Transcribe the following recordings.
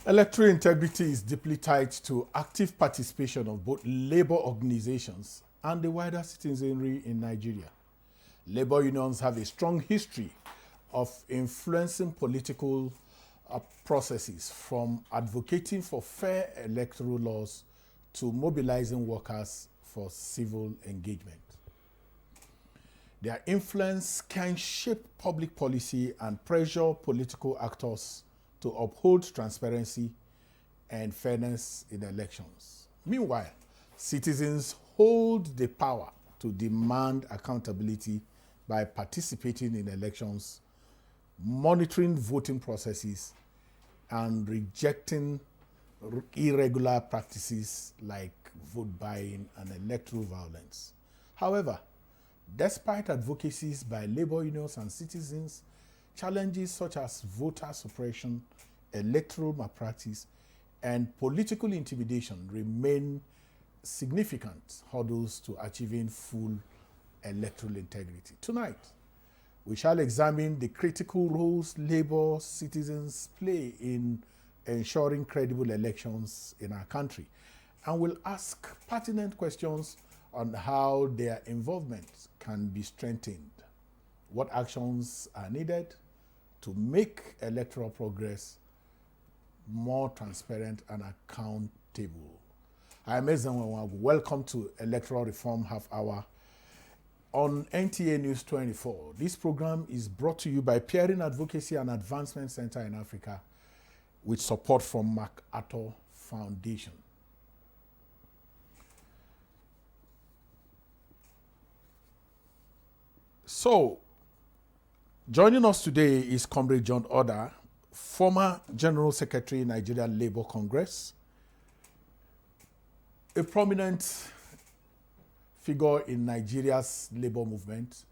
Electoral integrity is deeply tied to active participation of both labor organizations and the wider citizenry in Nigeria. Labor unions have a strong history of influencing political processes, from advocating for fair electoral laws to mobilizing workers for civil engagement. Their influence can shape public policy and pressure political actors to uphold transparency and fairness in elections. Meanwhile, citizens hold the power to demand accountability by participating in elections, monitoring voting processes, and rejecting irregular practices like vote buying and electoral violence. However, despite advocacies by labor unions and citizens, challenges such as voter suppression, electoral malpractice, and political intimidation remain significant hurdles to achieving full electoral integrity. Tonight, we shall examine the critical roles labor citizens play in ensuring credible elections in our country, and will ask pertinent questions on how their involvement can be strengthened, what actions are needed to make electoral progress more transparent and accountable. I am Ezenwawagu. Welcome to Electoral Reform Half Hour on NTA News24. This program is brought to you by Peering Advocacy and Advancement Center in Africa with support from MacArthur Foundation. So, joining us today is Comrade John Oda, former General Secretary, Nigeria Labour Congress, a prominent figure in Nigeria's labor movement.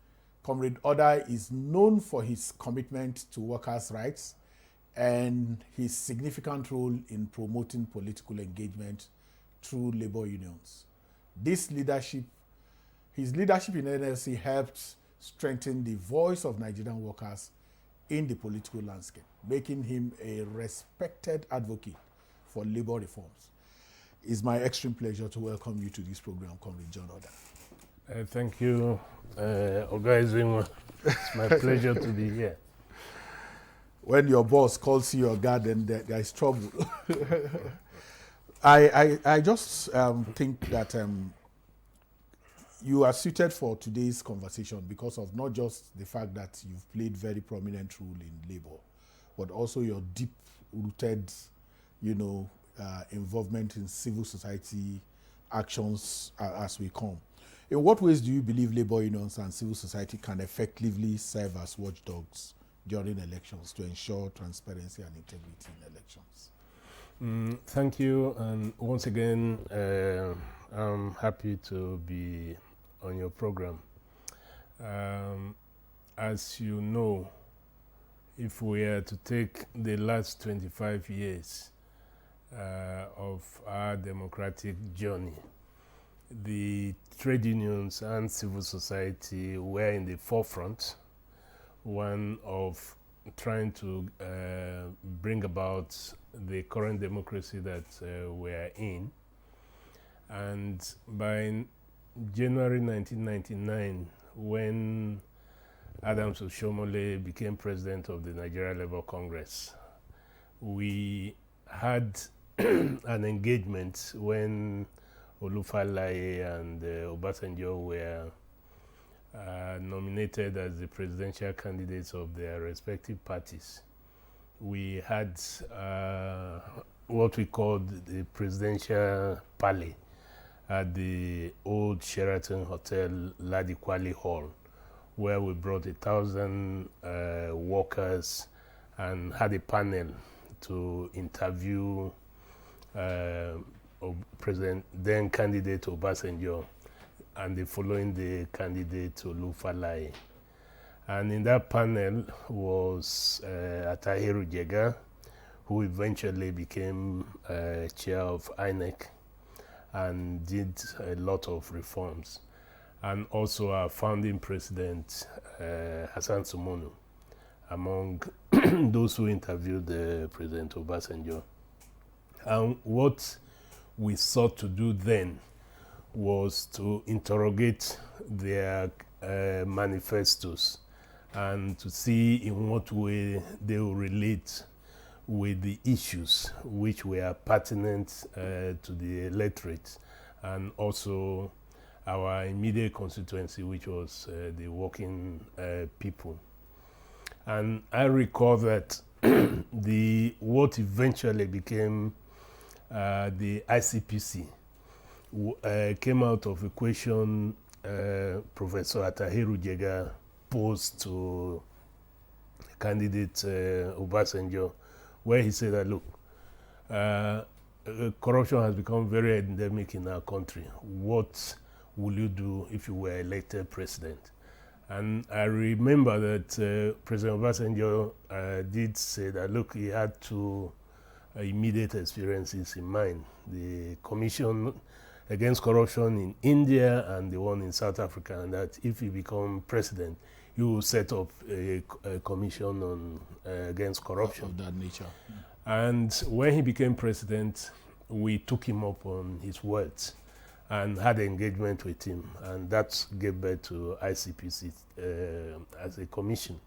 Comrade Oda is known for his commitment to workers' rights and his significant role in promoting political engagement through labor unions. His leadership in NLC helped strengthen the voice of Nigerian workers in the political landscape, making him a respected advocate for labor reforms. It's my extreme pleasure to welcome you to this program, Comrade John Oda. Thank you, Oga Ezenwa. It's my pleasure to be here. When your boss calls you your guard, then there is trouble. I just think that you are suited for today's conversation because of not just the fact that you've played very prominent role in labor, but also your deep-rooted, involvement in civil society actions as we come. In what ways do you believe labor unions and civil society can effectively serve as watchdogs during elections to ensure transparency and integrity in elections? Thank you, and once again, I'm happy to be on your program. As you know, if we are to take the last 25 years of our democratic journey, the trade unions and civil society were in the forefront, one of trying to bring about the current democracy that we are in. And by January 1999, when Adams Oshiomhole became president of the Nigeria Labour Congress, we had an engagement when Olufalaye and Obasanjo were nominated as the presidential candidates of their respective parties. We had what we called the presidential parley at the old Sheraton Hotel, Ladikwali Hall, where we brought 1,000 workers and had a panel to interview then candidate Obasanjo and the following day candidate Olufalaye. And in that panel was Atahiru Jega, who eventually became chair of INEC and did a lot of reforms. And also our founding president, Hassan Sumonu, among those who interviewed President Obasanjo. And what we sought to do then was to interrogate their manifestos and to see in what way they will relate with the issues which were pertinent to the electorate and also our immediate constituency, which was the working people. And I recall that what eventually became the ICPC came out of a question Professor Houroct posed to candidate Obasanjo, where he said that, look, corruption has become very endemic in our country. What will you do if you were elected president? And I remember that President Obasanjo did say that, look, he had two immediate experiences in mind: the Commission Against Corruption in India and the one in South Africa, and that if he become president, he will set up a commission on against corruption. Of that nature. And when he became president, we took him up on his words and had engagement with him, and that gave birth to ICPC as a commission.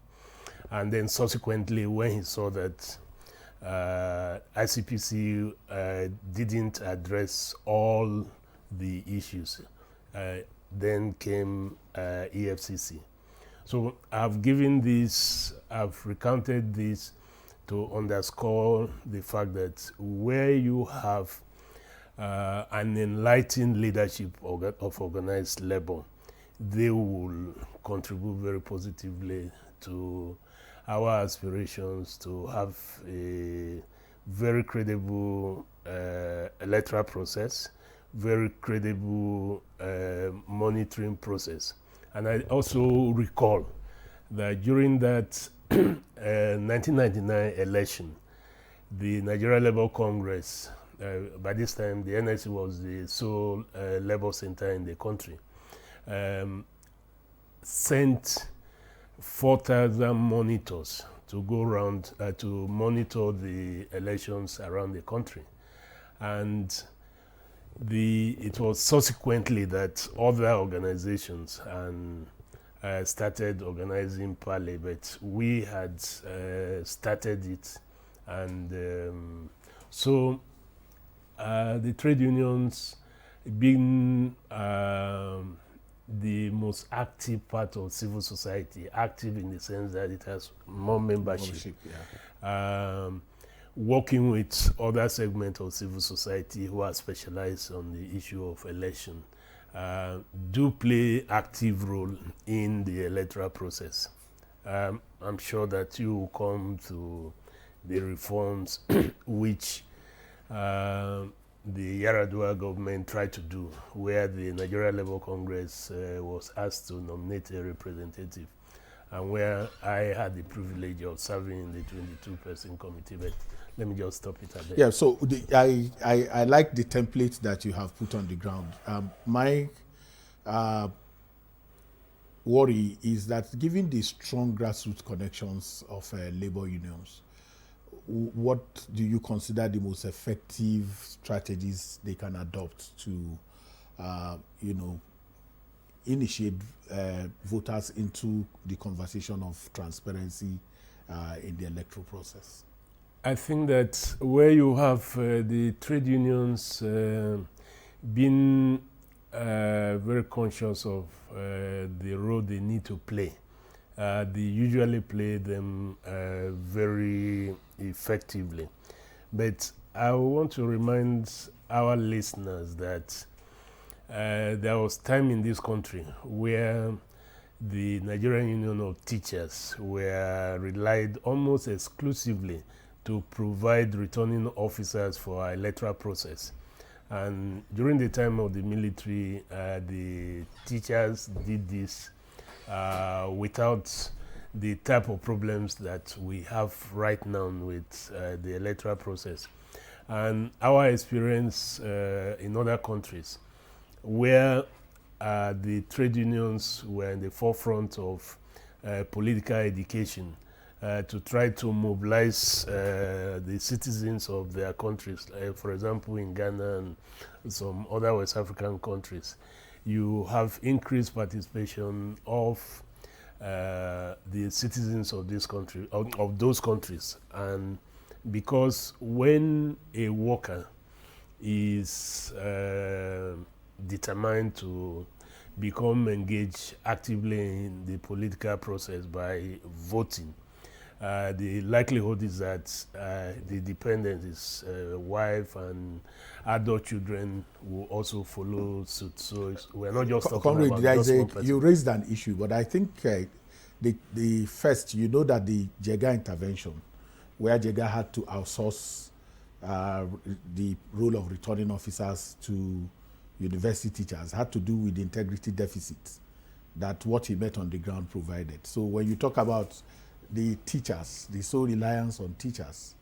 And then subsequently, when he saw that ICPC didn't address all the issues, then came EFCC. So I've recounted this to underscore the fact that where you have an enlightened leadership of organized labor, they will contribute very positively to our aspirations to have a very credible electoral process, very credible monitoring process. And I also recall that during that 1999 election, the Nigeria Labour Congress, by this time the NSC was the sole labor center in the country, sent 4,000 monitors to go around to monitor the elections around the country. And it was subsequently that other organizations started organizing Parley, but we had started it. And so the trade unions being the most active part of civil society, active in the sense that it has more membership. Working with other segments of civil society who are specialized on the issue of election, do play active role in the electoral process. I'm sure that you will come to the reforms which the Yar'Adua government tried to do, where the Nigeria Labour Congress was asked to nominate a representative, and where I had the privilege of serving in the 22-person committee. But let me just stop it at that. Yeah, so I like the template that you have put on the ground. My worry is that given the strong grassroots connections of labor unions, what do you consider the most effective strategies they can adopt to, initiate voters into the conversation of transparency in the electoral process? I think that where you have the trade unions being very conscious of the role they need to play, they usually play them very effectively. But I want to remind our listeners that there was time in this country where the Nigerian Union of Teachers were relied almost exclusively to provide returning officers for our electoral process. And during the time of the military, the teachers did this without the type of problems that we have right now with the electoral process. And our experience in other countries where the trade unions were in the forefront of political education, to try to mobilize the citizens of their countries. For example, in Ghana and some other West African countries, you have increased participation of the citizens of this country, of those countries. And because when a worker is determined to become engaged actively in the political process by voting, the likelihood is that the dependent, his wife and adult children, will also follow suit. So we're not just talking Comrade, about just one person. you raised an issue, but I think the first, you know that the JEGA intervention, where JEGA had to outsource the role of returning officers to university teachers, had to do with the integrity deficit that what he met on the ground provided. So when you talk about the teachers, the sole reliance on teachers,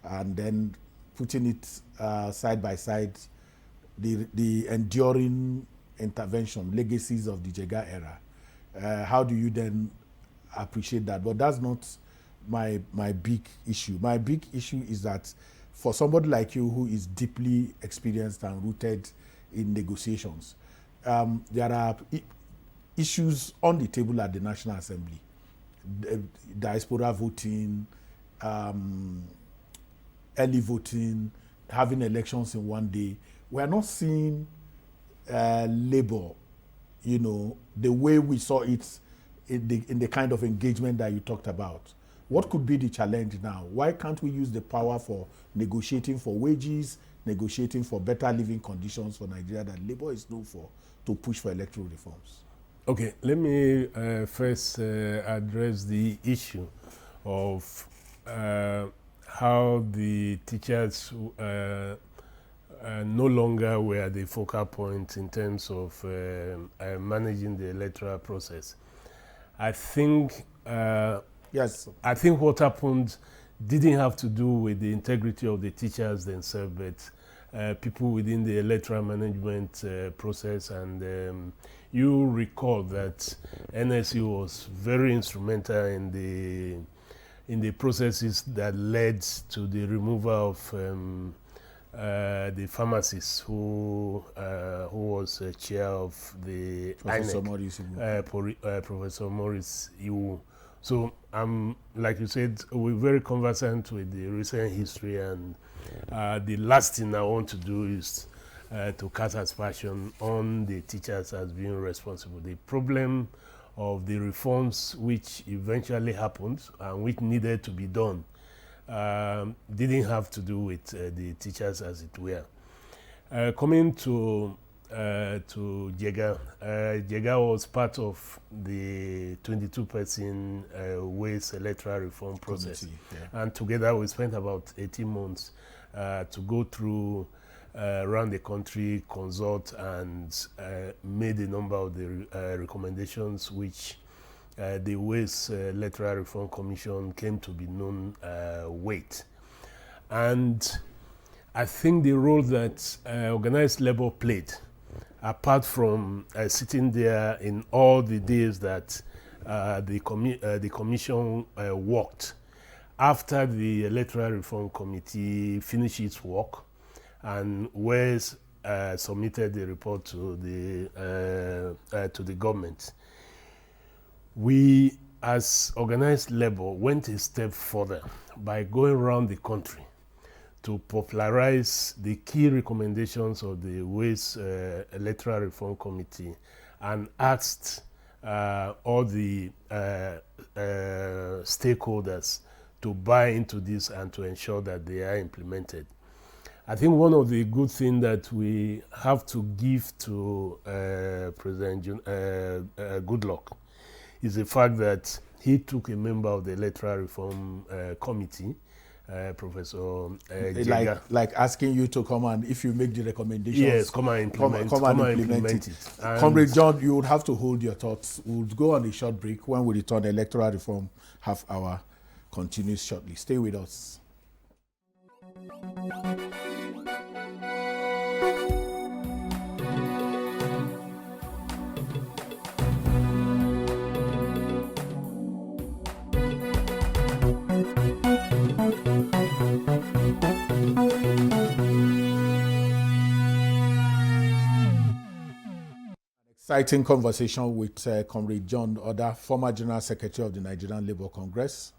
and then putting it side by side, the enduring intervention, legacies of the JEGA era, how do you then appreciate that? But that's not my big issue. My big issue is that for somebody like you who is deeply experienced and rooted in negotiations, there are issues on the table at the National Assembly. Diaspora voting, early voting, having elections in one day. We are not seeing labor, you know, the way we saw it in the kind of engagement that you talked about. What could be the challenge now? Why can't we use the power for negotiating for wages, negotiating for better living conditions for Nigeria that labor is known for, to push for electoral reforms? Okay, let me first address the issue of how the teachers no longer were the focal point in terms of managing the electoral process. I think yes. I think what happened didn't have to do with the integrity of the teachers themselves, but people within the electoral management process. And you recall that NSU was very instrumental in the processes that led to the removal of the pharmacist who was chair of the INEC, Professor Maurice Iwu. So, like you said, we're very conversant with the recent history, and the last thing I want to do is to cast aspersion on the teachers as being responsible. The problem of the reforms which eventually happened and which needed to be done didn't have to do with the teachers, as it were. Coming to JEGA, JEGA was part of the 22-person ways electoral reform process. Yeah. And together we spent about 18 months to go through around the country, consult, and made a number of the recommendations which the Ways Electoral Reform Commission came to be known with. And I think the role that organized labor played, apart from sitting there in all the days that the commission worked, after the Electoral Reform Committee finished its work and Ways submitted the report to the government, we, as organized labor, went a step further by going around the country to popularize the key recommendations of the Ways Electoral Reform Committee and asked all the stakeholders to buy into this and to ensure that they are implemented. I think one of the good things that we have to give to President Goodluck is the fact that he took a member of the Electoral Reform Committee, Professor Jega. Like asking you to come and, if you make the recommendations, yes, come and implement it. Comrade John, you would have to hold your thoughts. We'll go on a short break. When we return, the Electoral Reform half hour continues shortly. Stay with us. Exciting conversation with Comrade John Oda, former General Secretary of the Nigerian Labour Congress.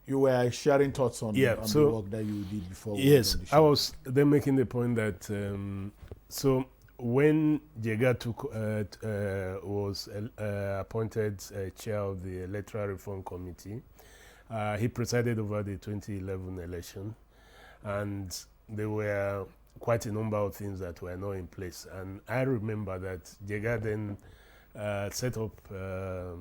You were sharing thoughts on the work that you did before. Yes, I was then making the point that so when Jega was appointed chair of the Electoral Reform Committee, he presided over the 2011 election, and there were quite a number of things that were not in place. And I remember that Jega then set up the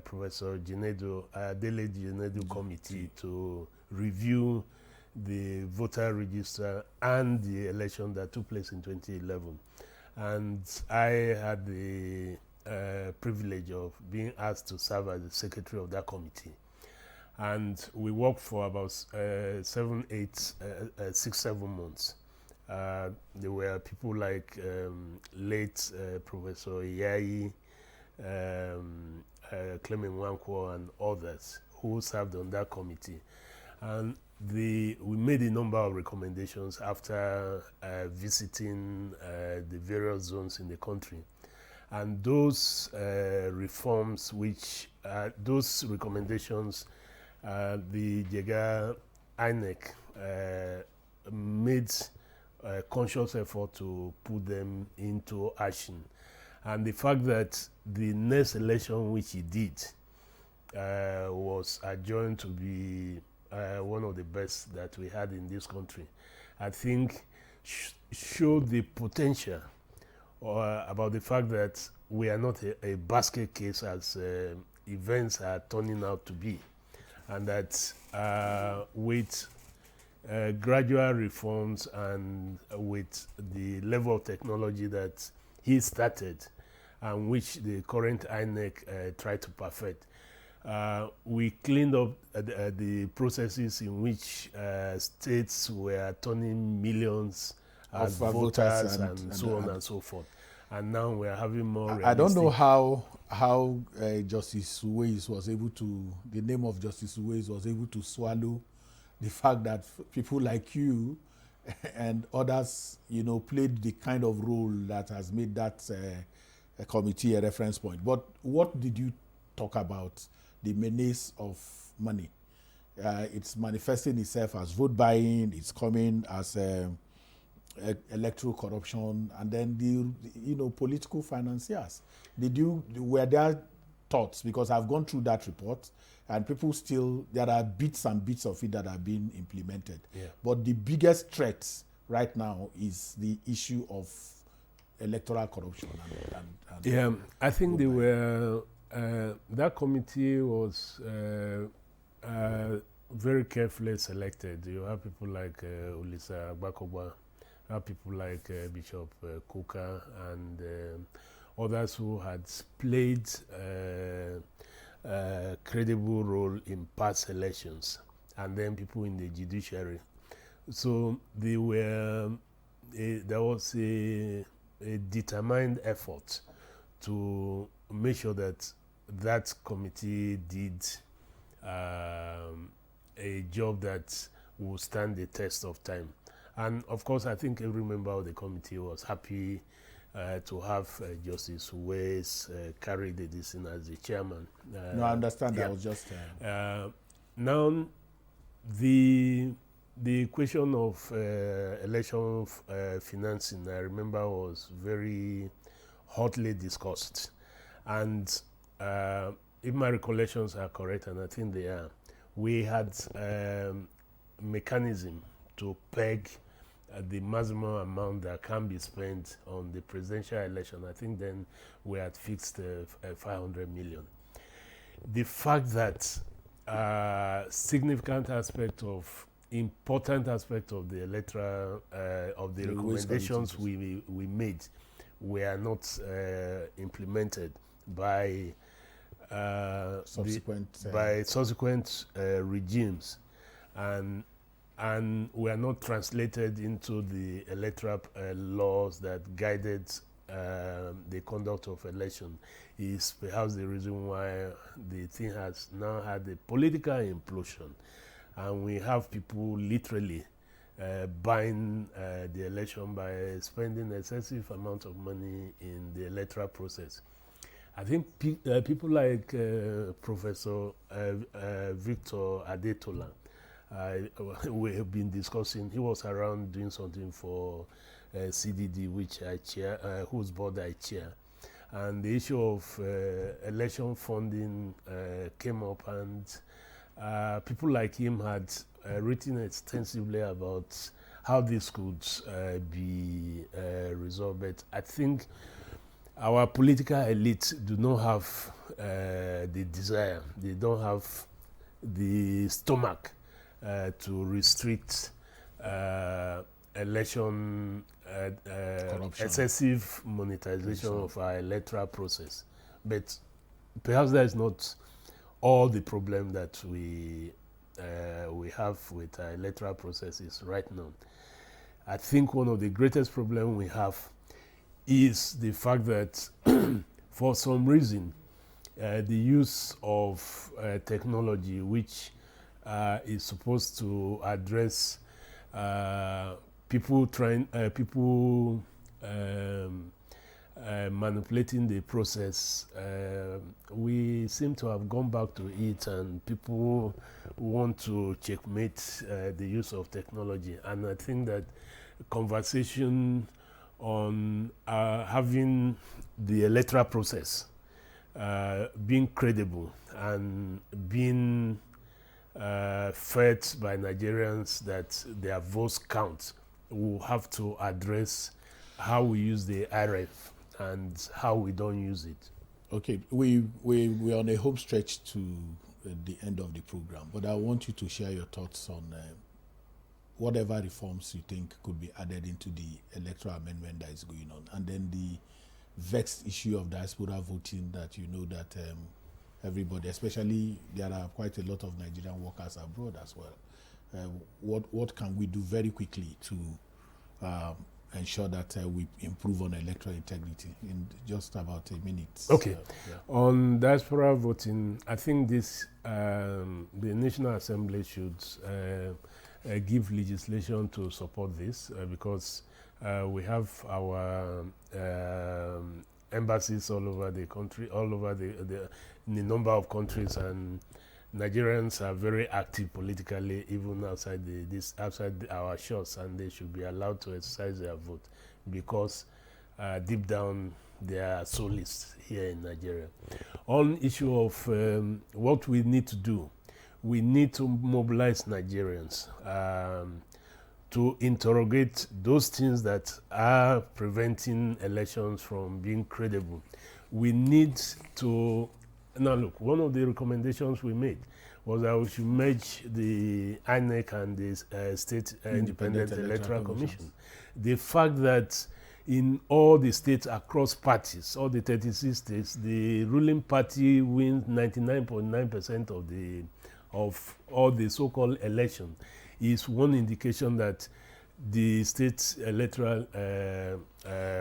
Professor Dele Jinedu committee to review the voter register and the election that took place in 2011. And I had the privilege of being asked to serve as the secretary of that committee. And we worked for about 6, 7 months. There were people like late Professor Iyayi, Clement Nwankwo, and others who served on that committee. And we made a number of recommendations after visiting the various zones in the country. And those reforms, those recommendations, the Jega INEC made a conscious effort to put them into action. And the fact that the next election which he did was adjourned to be one of the best that we had in this country, I think showed the potential about the fact that we are not a basket case as events are turning out to be. And that with gradual reforms and with the level of technology that he started and which the current INEC tried to perfect, we cleaned up the processes in which states were turning millions as voters and so on and so forth. And now we are having more realistic. I don't know how Justice Uwais was able to, the name of Justice Uwais was able to swallow the fact that people like you and others, played the kind of role that has made that committee a reference point. But what did you talk about? The menace of money. It's manifesting itself as vote buying. It's coming as electoral corruption, and then the political financiers. Were there thoughts? Because I've gone through that report, and people still, there are bits and bits of it that are being implemented. Yeah. But the biggest threat right now is the issue of electoral corruption. I think they were. That committee was very carefully selected. You have people like Olisa Agbakogba, you have people like Bishop Kuka, and others who had played a credible role in past elections, and then people in the judiciary. So there was a determined effort to make sure that committee did a job that will stand the test of time. And of course, I think every member of the committee was happy to have Justice Uwais carry the decision as the chairman. No, I understand. Yeah. That was just... now, the question of election financing, I remember, was very hotly discussed. And if my recollections are correct, and I think they are, we had mechanism to peg the maximum amount that can be spent on the presidential election. I think then we had fixed 500 million. The fact that important aspect of the electoral of the recommendations we made were not implemented by subsequent regimes, and were not translated into the electoral laws that guided the conduct of election, is perhaps the reason why the thing has now had a political implosion, and we have people literally buying the election by spending excessive amount of money in the electoral process. I think people like Professor Victor Adetola, we have been discussing, he was around doing something for CDD, which I chair, whose board I chair. And the issue of election funding came up, and people like him had written extensively about how this could be resolved. But I think our political elite do not have the desire, they don't have the stomach to restrict election excessive monetization of our electoral process. But perhaps that is not all the problem that we have with our electoral processes right now. I think one of the greatest problems we have is the fact that for some reason the use of technology, which is supposed to address people manipulating the process, we seem to have gone back to it, and people want to checkmate the use of technology. And I think that conversation on having the electoral process being credible and being fed by Nigerians that their votes count, will have to address how we use the RF and how we don't use it. Okay, we're on a home stretch to the end of the program, but I want you to share your thoughts on whatever reforms you think could be added into the electoral amendment that is going on, and then the vexed issue of diaspora voting that you know that everybody, especially there are quite a lot of Nigerian workers abroad as well. What can we do very quickly to ensure that we improve on electoral integrity in just about a minute? Okay. On diaspora voting, I think this the National Assembly should give legislation to support this because we have our embassies all over the country, all over the number of countries, and Nigerians are very active politically, even outside outside our shores, and they should be allowed to exercise their vote because deep down they are soulists here in Nigeria. On issue of what we need to do, we need to mobilize Nigerians to interrogate those things that are preventing elections from being credible. We need to, now look, one of the recommendations we made was that we should merge the INEC and the State Independent Electoral Commission. The fact that in all the states across parties, all the 36 states, the ruling party wins 99.9% of all the so-called election is one indication that the state electoral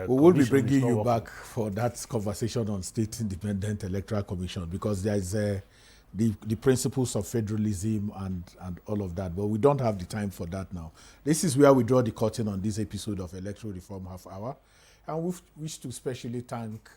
we will be bringing you back for that conversation on State Independent Electoral Commission, because there is the principles of federalism and all of that, but we don't have the time for that now. This is where we draw the curtain on this episode of Electoral Reform Half Hour, and we wish to specially thank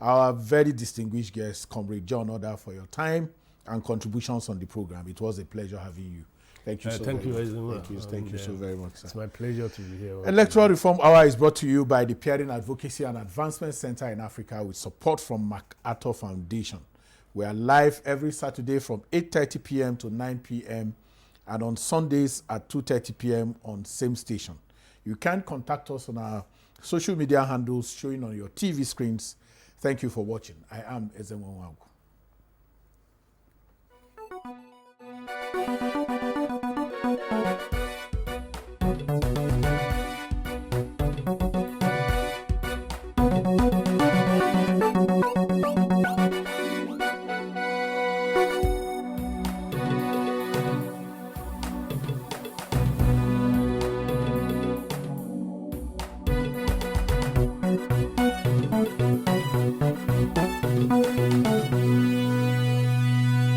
our very distinguished guest, Comrade John Oda, for your time and contributions on the program. It was a pleasure having you. Thank you so very much. Thank you so very much, sir. It's my pleasure to be here. Electoral Reform Hour is brought to you by the Peering Advocacy and Advancement Center in Africa with support from MacArthur Foundation. We are live every Saturday from 8:30 p.m. to 9 p.m. and on Sundays at 2:30 p.m. on same station. You can contact us on our social media handles showing on your TV screens. Thank you for watching. I am Ezenwa Wagu.